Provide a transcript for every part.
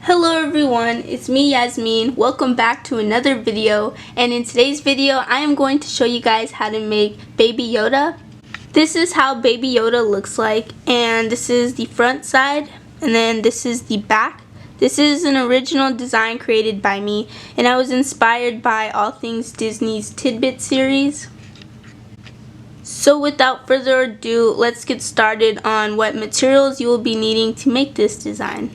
Hello everyone, it's me Yasmine. Welcome back to another video, and in today's video I am going to show you guys how to make Baby Yoda. This is how Baby Yoda looks like, and this is the front side and then this is the back. This is an original design created by me, and I was inspired by all things Disney's Tidbit series. So without further ado, let's get started on what materials you will be needing to make this design.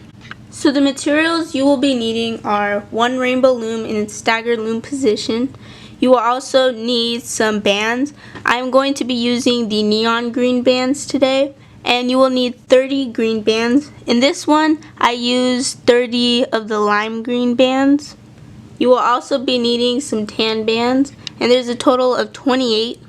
So the materials you will be needing are one rainbow loom in its staggered loom position. You will also need some bands. I'm going to be using the neon green bands today, and you will need 30 green bands. In this one, I used 30 of the lime green bands. You will also be needing some tan bands, and there's a total of 28.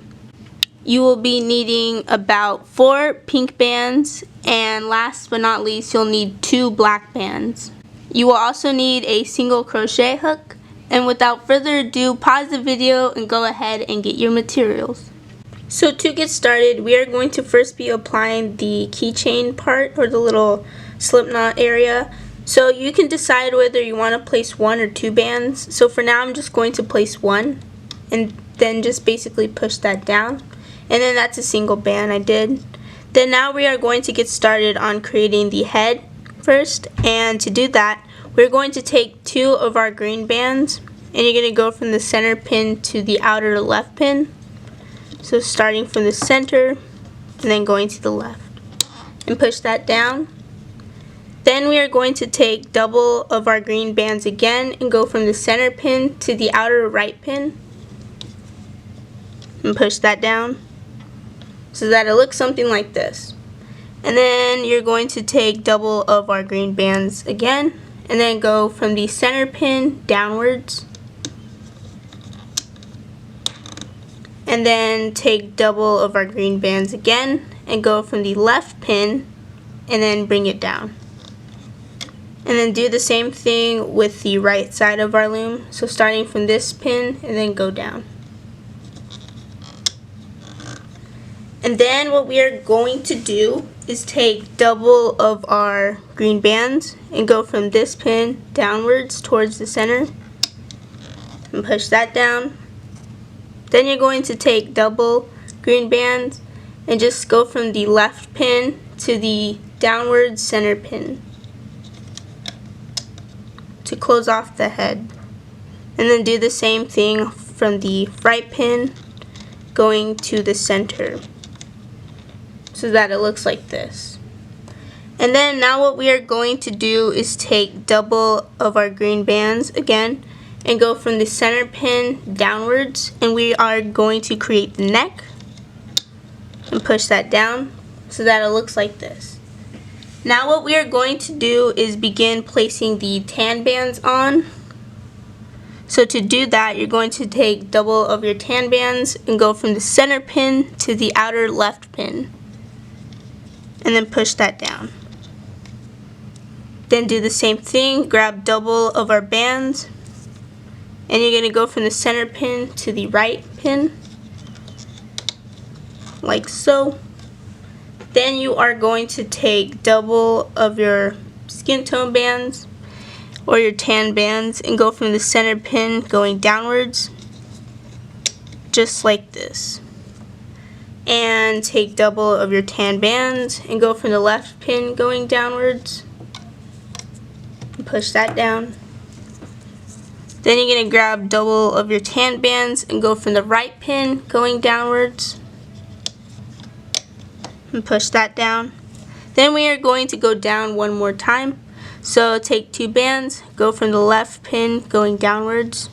You will be needing about 4 pink bands, and last but not least, you'll need 2 black bands. You will also need a single crochet hook, and without further ado, pause the video and go ahead and get your materials. So to get started, we are going to first be applying the keychain part, or the little slip knot area. So you can decide whether you want to place 1 or 2 bands. So for now, I'm just going to place 1, and then just basically push that down. And then that's a single band I did. Then now we are going to get started on creating the head first, and to do that we're going to take 2 of our green bands, and you're going to go from the center pin to the outer left pin. So starting from the center and then going to the left, and push that down. Then we are going to take double of our green bands again and go from the center pin to the outer right pin and push that down, so that it looks something like this. And then you're going to take double of our green bands again and then go from the center pin downwards, and then take double of our green bands again and go from the left pin and then bring it down. And then do the same thing with the right side of our loom, so starting from this pin and then go down. And then what we are going to do is take double of our green bands and go from this pin downwards towards the center and push that down. Then you're going to take double green bands and just go from the left pin to the downward center pin to close off the head. And then do the same thing from the right pin going to the center, so that it looks like this. And then now what we are going to do is take double of our green bands again and go from the center pin downwards, and we are going to create the neck and push that down so that it looks like this. Now what we are going to do is begin placing the tan bands on. So to do that, you're going to take double of your tan bands and go from the center pin to the outer left pin, and then push that down. Then do the same thing, grab double of our bands, and you're going to go from the center pin to the right pin, like so. Then you are going to take double of your skin tone bands or your tan bands and go from the center pin going downwards, just like this. And take double of your tan bands and go from the left pin going downwards and push that down. Then you're going to grab double of your tan bands and go from the right pin going downwards and push that down. Then we are going to go down one more time. So take 2 bands, go from the left pin going downwards,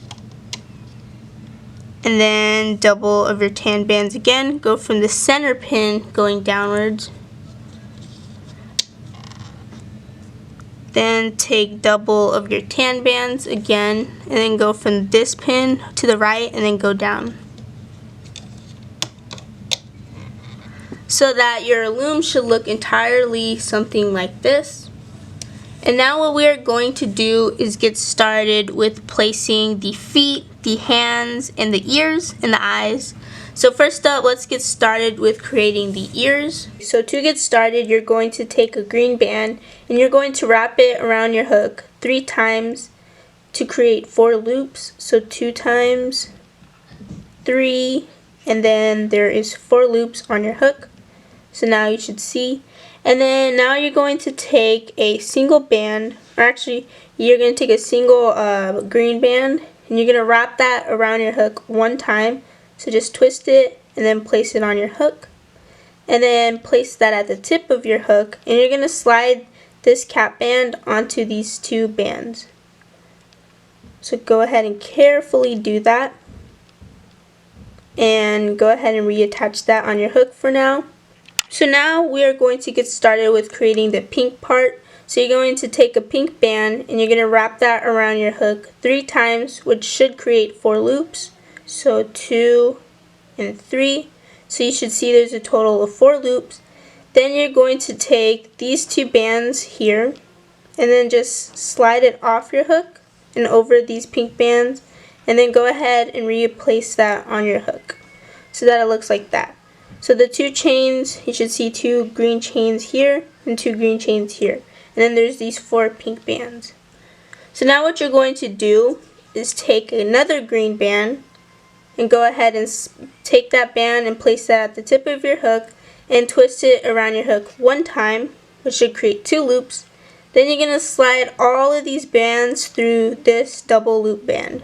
and then double of your tan bands again, go from the center pin going downwards. Then take double of your tan bands again, and then go from this pin to the right and then go down, so that your loom should look entirely something like this. And now what we are going to do is get started with placing the feet, the hands, and the ears, and the eyes. So first up, let's get started with creating the ears. So to get started, you're going to take a green band and you're going to wrap it around your hook 3 times to create 4 loops. So 2 times 3, and then there is 4 loops on your hook. So now you should see. And then now you're going to take a single band, or actually you're going to take a single green band, and you're going to wrap that around your hook 1 time. So just twist it and then place it on your hook. And then place that at the tip of your hook, and you're going to slide this cap band onto these 2 bands. So go ahead and carefully do that. And go ahead and reattach that on your hook for now. So now we are going to get started with creating the pink part. So you're going to take a pink band and you're going to wrap that around your hook 3 times, which should create 4 loops. So 2 and 3. So you should see there's a total of 4 loops. Then you're going to take these 2 bands here and then just slide it off your hook and over these pink bands, and then go ahead and replace that on your hook so that it looks like that. So the 2 chains, you should see 2 green chains here and 2 green chains here, and then there's these 4 pink bands. So now what you're going to do is take another green band and go ahead and take that band and place that at the tip of your hook and twist it around your hook 1 time, which should create 2 loops. Then you're going to slide all of these bands through this double loop band.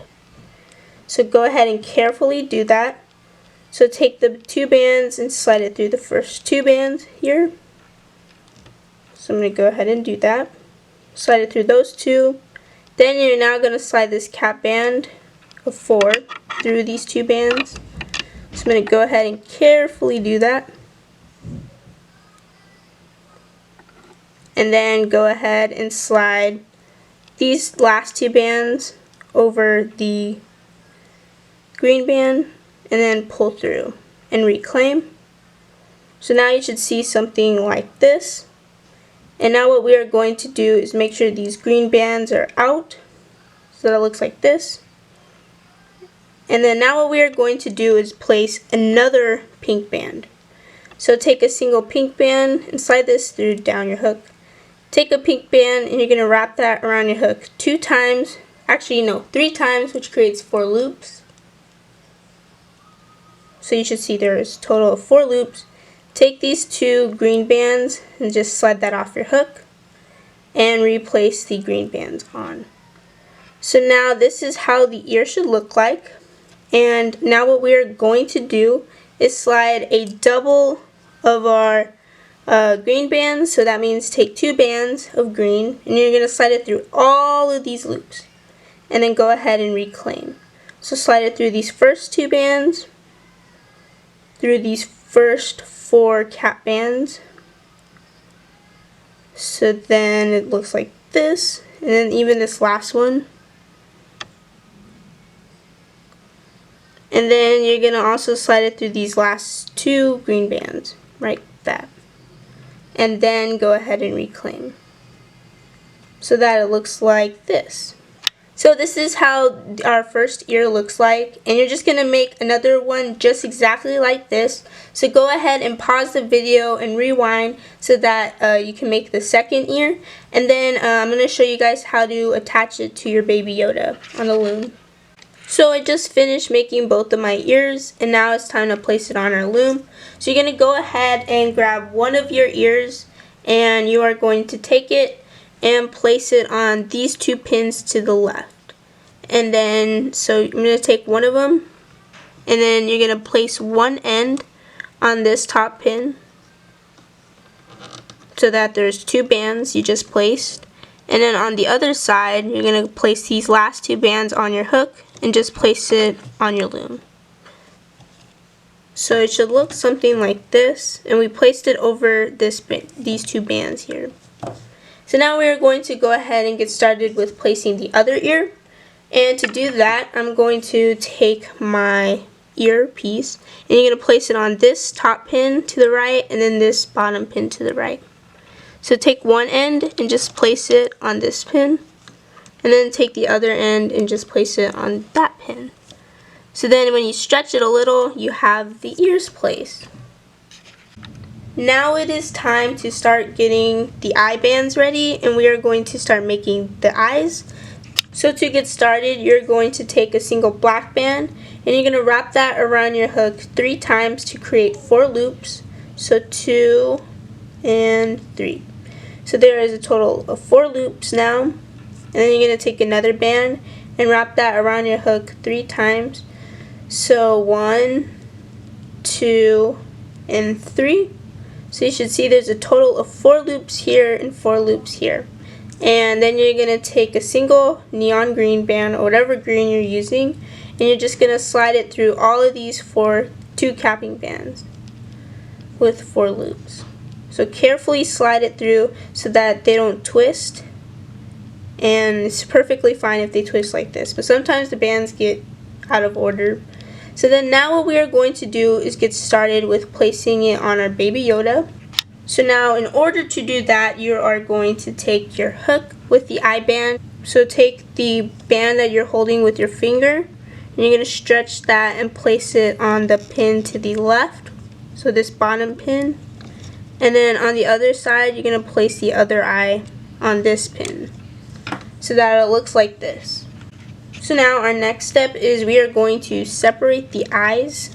So go ahead and carefully do that. So take the 2 bands and slide it through the first 2 bands here. So I'm going to go ahead and do that. Slide it through those 2. Then you're now going to slide this cap band of 4 through these 2 bands. So I'm going to go ahead and carefully do that. And then go ahead and slide these last 2 bands over the green band and then pull through and reclaim. So now you should see something like this. And now what we are going to do is make sure these green bands are out so that it looks like this. And then now what we are going to do is place another pink band. So take a single pink band and slide this through down your hook. Take a pink band and you're going to wrap that around your hook 2 times, actually no, 3 times, which creates 4 loops. So you should see there's a total of 4 loops. Take these 2 green bands and just slide that off your hook and replace the green bands on. So now this is how the ear should look like. And now what we are going to do is slide a double of our green bands. So that means take 2 bands of green and you're going to slide it through all of these loops and then go ahead and reclaim. So slide it through these first 2 bands, through these first 4 cap bands. So then it looks like this, and then even this last one. And then you're going to also slide it through these last 2 green bands, like that. And then go ahead and reclaim so that it looks like this. So this is how our first ear looks like, and you're just going to make another one just exactly like this. So go ahead and pause the video and rewind so that you can make the second ear, and then I'm going to show you guys how to attach it to your Baby Yoda on the loom. So I just finished making both of my ears, and now it's time to place it on our loom. So you're going to go ahead and grab one of your ears, and you are going to take it and place it on these 2 pins to the left. And then, so I'm going to take one of them, and then you're going to place one end on this top pin so that there's 2 bands you just placed. And then on the other side, you're going to place these last 2 bands on your hook and just place it on your loom. So it should look something like this, and we placed it over these 2 bands here. So now we are going to go ahead and get started with placing the other ear. And to do that, I'm going to take my ear piece, and you're going to place it on this top pin to the right and then this bottom pin to the right. So take one end and just place it on this pin, and then take the other end and just place it on that pin. So then when you stretch it a little, you have the ears placed. Now it is time to start getting the eye bands ready, and we are going to start making the eyes. So to get started, you're going to take a single black band and you're going to wrap that around your hook 3 times to create 4 loops. So 2 and 3. So there is a total of 4 loops now. And then you're going to take another band and wrap that around your hook 3 times. So 1, 2, and 3. So you should see there's a total of 4 loops here and 4 loops here. And then you're going to take a single neon green band, or whatever green you're using, and you're just going to slide it through all of these 2 capping bands with 4 loops. So carefully slide it through so that they don't twist, and it's perfectly fine if they twist like this, but sometimes the bands get out of order. So then now what we are going to do is get started with placing it on our Baby Yoda. So now in order to do that, you are going to take your hook with the eye band. So take the band that you're holding with your finger, and you're going to stretch that and place it on the pin to the left, so this bottom pin. And then on the other side, you're going to place the other eye on this pin, so that it looks like this. So now our next step is we are going to separate the eyes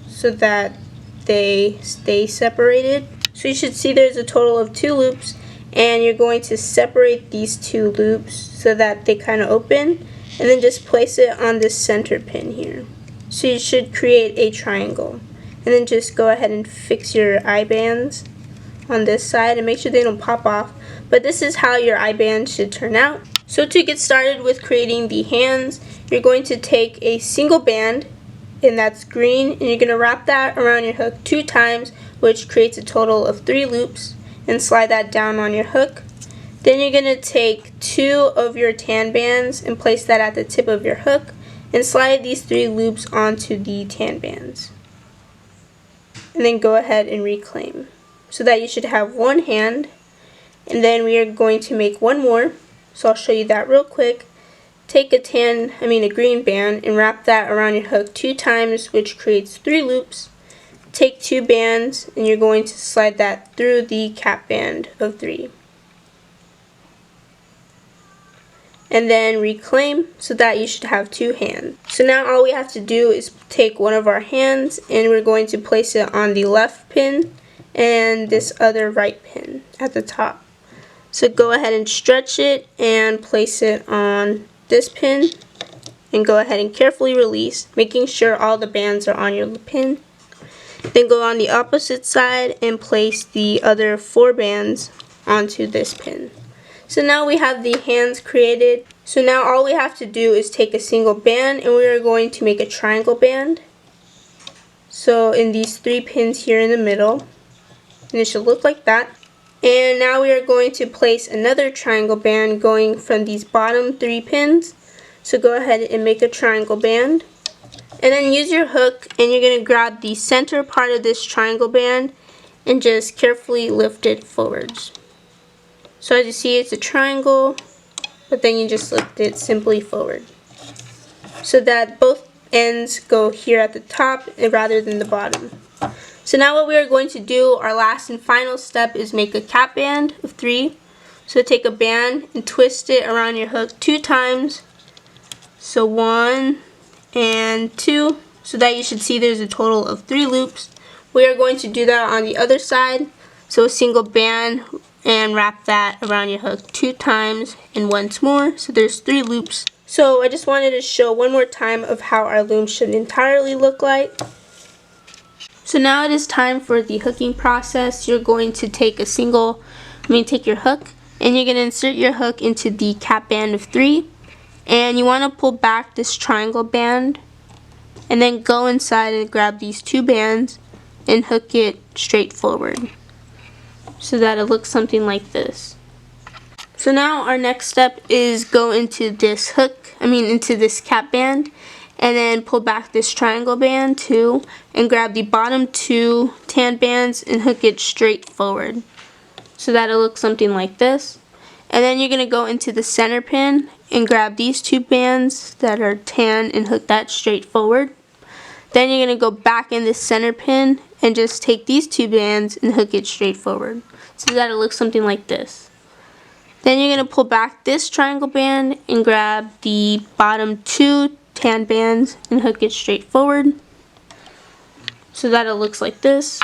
so that they stay separated. So you should see there's a total of 2 loops, and you're going to separate these 2 loops so that they kind of open, and then just place it on this center pin here. So you should create a triangle, and then just go ahead and fix your eye bands on this side and make sure they don't pop off. But this is how your eye band should turn out. So to get started with creating the hands, you're going to take a single band, and that's green, and you're going to wrap that around your hook 2 times, which creates a total of 3 loops, and slide that down on your hook. Then you're going to take 2 of your tan bands and place that at the tip of your hook, and slide these 3 loops onto the tan bands. And then go ahead and reclaim, so that you should have 1 hand. And then we are going to make 1 more. So I'll show you that real quick. Take a green band and wrap that around your hook 2 times, which creates 3 loops. Take 2 bands and you're going to slide that through the cap band of 3. And then reclaim, so that you should have 2 hands. So now all we have to do is take one of our hands and we're going to place it on the left pin and this other right pin at the top. So go ahead and stretch it and place it on this pin, and go ahead and carefully release, making sure all the bands are on your pin. Then go on the opposite side and place the other 4 bands onto this pin. So now we have the hands created. So now all we have to do is take a single band, and we are going to make a triangle band. So in these 3 pins here in the middle, and it should look like that. And now we are going to place another triangle band going from these bottom 3 pins. So go ahead and make a triangle band. And then use your hook, and you're going to grab the center part of this triangle band and just carefully lift it forwards. So as you see, it's a triangle, but then you just lift it simply forward, so that both ends go here at the top rather than the bottom. So now what we are going to do, our last and final step, is make a cap band of 3. So take a band and twist it around your hook 2 times. So 1 and 2, so that you should see there's a total of 3 loops. We are going to do that on the other side. So a single band and wrap that around your hook 2 times and once more, so there's 3 loops. So I just wanted to show one more time of how our loom should entirely look like. So now it is time for the hooking process. You're going to take take your hook, and you're going to insert your hook into the cap band of 3, and you want to pull back this triangle band, and then go inside and grab these 2 bands and hook it straight forward, so that it looks something like this. So now our next step is go into this into this cap band, and then pull back this triangle band too, and grab the bottom 2 tan bands and hook it straight forward, so that it looks something like this. And then you're going to go into the center pin and grab these 2 bands that are tan and hook that straight forward. Then you're going to go back in this center pin and just take these two bands and hook it straight forward so that it looks something like this. Then you're going to pull back this triangle band and grab the bottom two tan bands and hook it straight forward so that it looks like this.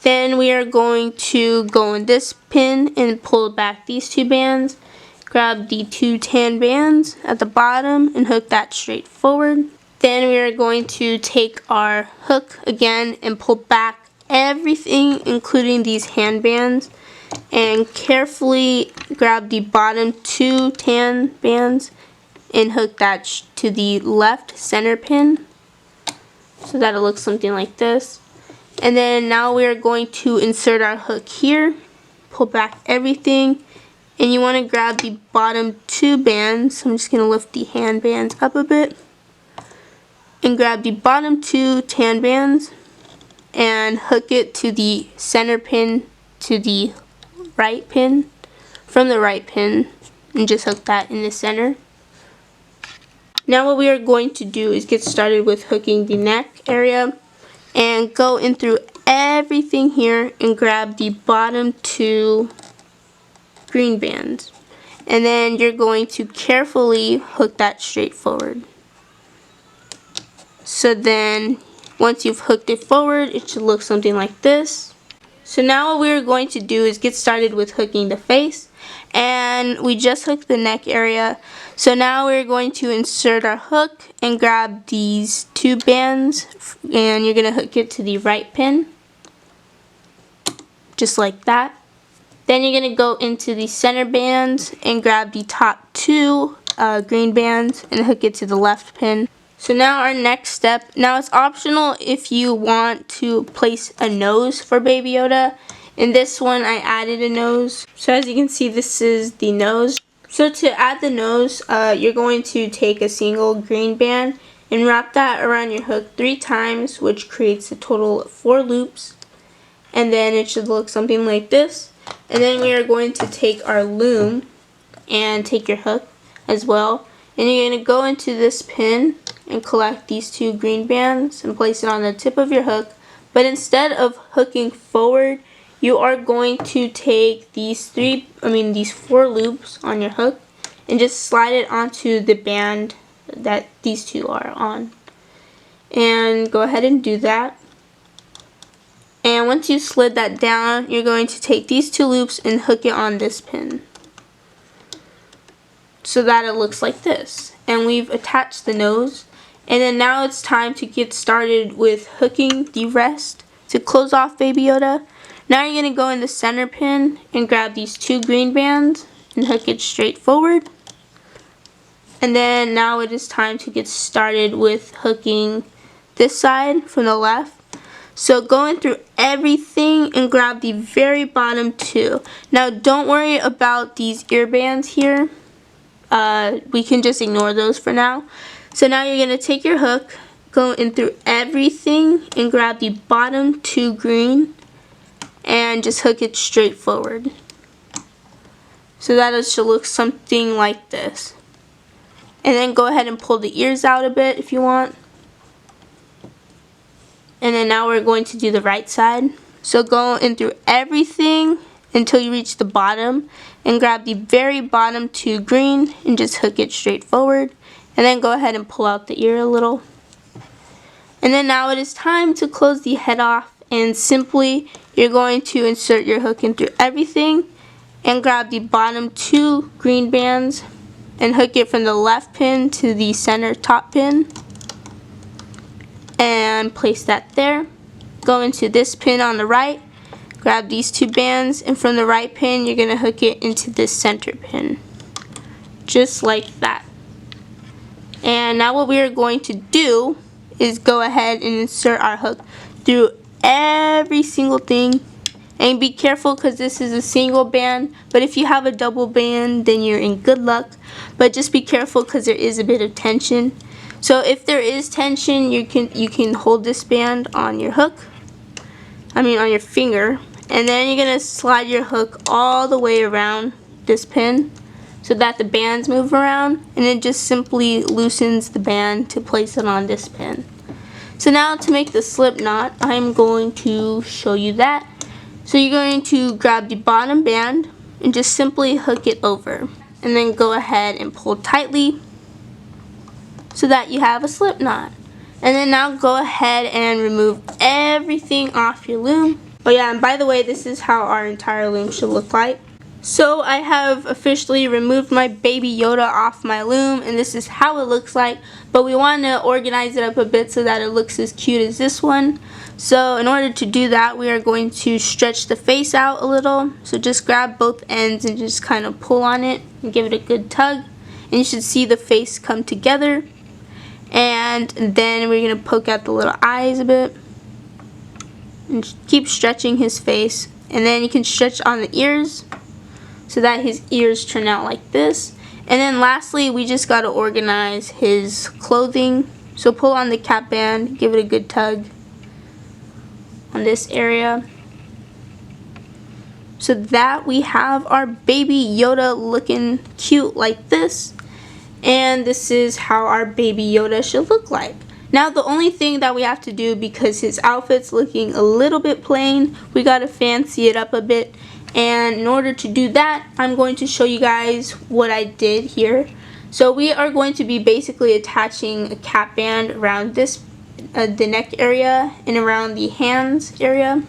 Then we are going to go in this pin and pull back these two bands. Grab the two tan bands at the bottom and hook that straight forward. Then we are going to take our hook again and pull back everything, including these hand bands, and carefully grab the bottom two tan bands and hook that to the left center pin so that it looks something like this. And then now we are going to insert our hook here, pull back everything, and you want to grab the bottom two bands. So I'm just going to lift the hand bands up a bit and grab the bottom two tan bands and hook it to the center pin to the right pin from the right pin, and just hook that in the center. Now what we are going to do is get started with hooking the neck area, and go in through everything here and grab the bottom two green bands, and then you're going to carefully hook that straight forward. So then once you've hooked it forward, it should look something like this. So now what we're going to do is get started with hooking the face, and we just hooked the neck area. So now we're going to insert our hook and grab these two bands, and you're going to hook it to the right pin, just like that. Then you're going to go into the center bands and grab the top two green bands and hook it to the left pin. So now our next step, now it's optional if you want to place a nose for Baby Yoda. In this one I added a nose. So as you can see, this is the nose. So to add the nose, you're going to take a single green band and wrap that around your hook 3 times, which creates a total of 4 loops. And then it should look something like this. And then we are going to take our loom and take your hook as well. And you're going to go into this pin and collect these 2 green bands and place it on the tip of your hook. But instead of hooking forward, you are going to take these 4 loops on your hook and just slide it onto the band that these 2 are on. And go ahead and do that. And once you slid that down, you're going to take these 2 loops and hook it on this pin so that it looks like this. And we've attached the nose. And then now it's time to get started with hooking the rest to close off Baby Yoda. Now you're going to go in the center pin and grab these 2 green bands and hook it straight forward. And then now it is time to get started with hooking this side from the left. So go in through everything and grab the very bottom 2. Now don't worry about these ear bands here. We can just ignore those for now. So now you're going to take your hook, go in through everything and grab the bottom 2 green and just hook it straight forward. So that it should look something like this. And then go ahead and pull the ears out a bit if you want. And then now we're going to do the right side. So go in through everything until you reach the bottom and grab the very bottom 2 green and just hook it straight forward. And then go ahead and pull out the ear a little. And then now it is time to close the head off, and simply you're going to insert your hook in through everything and grab the bottom 2 green bands and hook it from the left pin to the center top pin and place that there. Go into this pin on the right, grab these 2 bands, and from the right pin you're going to hook it into this center pin, just like that. And now what we are going to do is go ahead and insert our hook through every single thing. And be careful because this is a single band, but if you have a double band then you're in good luck. But just be careful because there is a bit of tension. So if there is tension, you can hold this band on your hook, on your finger, and then you're going to slide your hook all the way around this pin so that the bands move around, and it just simply loosens the band to place it on this pin. So now to make the slip knot, I'm going to show you that. So you're going to grab the bottom band and just simply hook it over. And then go ahead and pull tightly so that you have a slip knot. And then now go ahead and remove everything off your loom. Oh yeah, and by the way, this is how our entire loom should look like. So I have officially removed my Baby Yoda off my loom, and this is how it looks like. But we want to organize it up a bit so that it looks as cute as this one. So in order to do that, we are going to stretch the face out a little. So just grab both ends and just kind of pull on it and give it a good tug. And you should see the face come together. And then we're going to poke out the little eyes a bit. And keep stretching his face. And then you can stretch on the ears so that his ears turn out like this. And then lastly, we just got to organize his clothing. So pull on the cap band, give it a good tug on this area. So that we have our Baby Yoda looking cute like this. And this is how our Baby Yoda should look like. Now the only thing that we have to do, because his outfit's looking a little bit plain, we got to fancy it up a bit. And in order to do that, I'm going to show you guys what I did here. So we are going to be basically attaching a cap band around this, the neck area and around the hands area.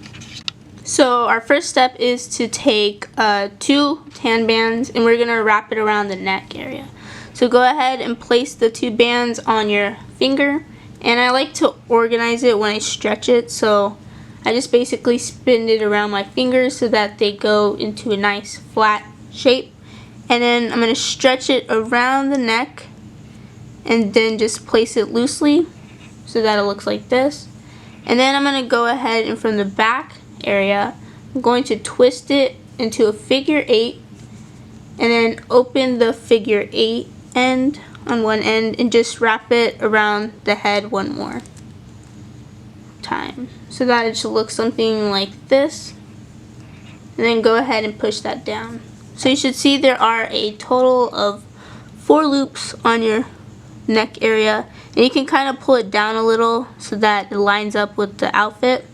So our first step is to take 2 tan bands and we're going to wrap it around the neck area. So go ahead and place the 2 bands on your finger. And I like to organize it when I stretch it, so I just basically spin it around my fingers so that they go into a nice flat shape. And then I'm going to stretch it around the neck and then just place it loosely so that it looks like this. And then I'm going to go ahead and from the back area, I'm going to twist it into a figure 8 and then open the figure 8 end on one end and just wrap it around the head one more time so that it should look something like this. And then go ahead and push that down. So you should see there are a total of 4 loops on your neck area, and you can kind of pull it down a little so that it lines up with the outfit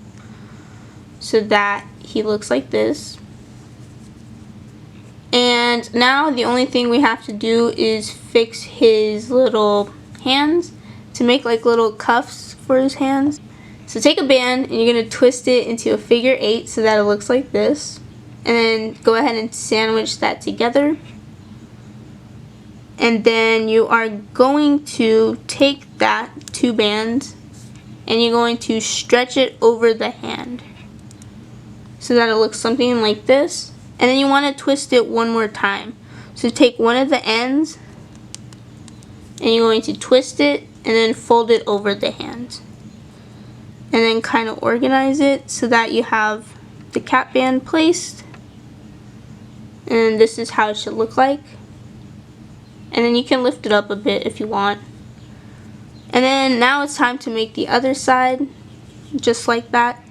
so that he looks like this. And now the only thing we have to do is fix his little hands to make like little cuffs for his hands. So take a band and you're going to twist it into a figure 8 so that it looks like this. And then go ahead and sandwich that together. And then you are going to take that 2 bands and you're going to stretch it over the hand so that it looks something like this. And then you want to twist it one more time. So take one of the ends and you're going to twist it and then fold it over the hand. And then kind of organize it so that you have the cap band placed. And this is how it should look like. And then you can lift it up a bit if you want. And then now it's time to make the other side just like that.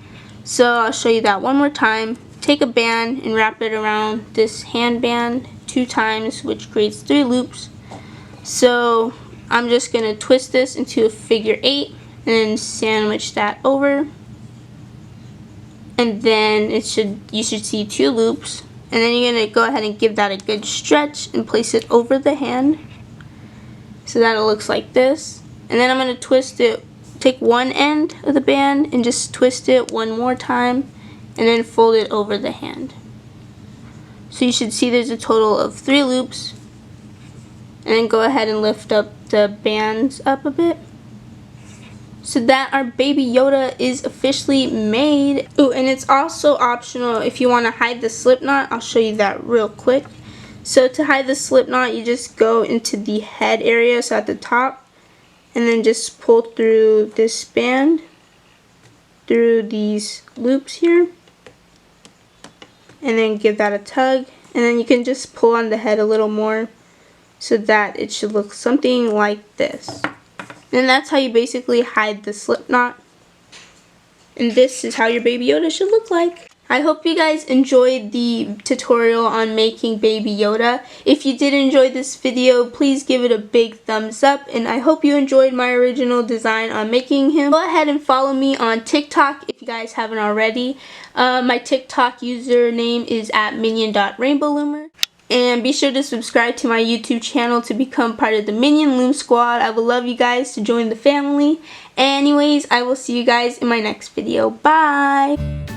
So I'll show you that one more time. Take a band and wrap it around this hand band 2 times, which creates 3 loops. So I'm just going to twist this into a figure 8 and then sandwich that over. And then you should see 2 loops. And then you're going to go ahead and give that a good stretch and place it over the hand so that it looks like this. And then I'm going to twist it, take one end of the band and just twist it one more time. And then fold it over the hand. So you should see there's a total of 3 loops. And then go ahead and lift up the bands up a bit. So that our Baby Yoda is officially made. Ooh, and it's also optional if you want to hide the slip knot. I'll show you that real quick. So to hide the slip knot, you just go into the head area, so at the top. And then just pull through this band, through these loops here. And then give that a tug, and then you can just pull on the head a little more so that it should look something like this. And that's how you basically hide the slip knot. And this is how your Baby Yoda should look like. I hope you guys enjoyed the tutorial on making Baby Yoda. If you did enjoy this video, please give it a big thumbs up, and I hope you enjoyed my original design on making him. Go ahead and follow me on TikTok if you guys haven't already. My TikTok username is at minion.rainbowloomer. And be sure to subscribe to my YouTube channel to become part of the Minion Loom squad. I would love you guys to join the family. Anyways, I will see you guys in my next video. Bye!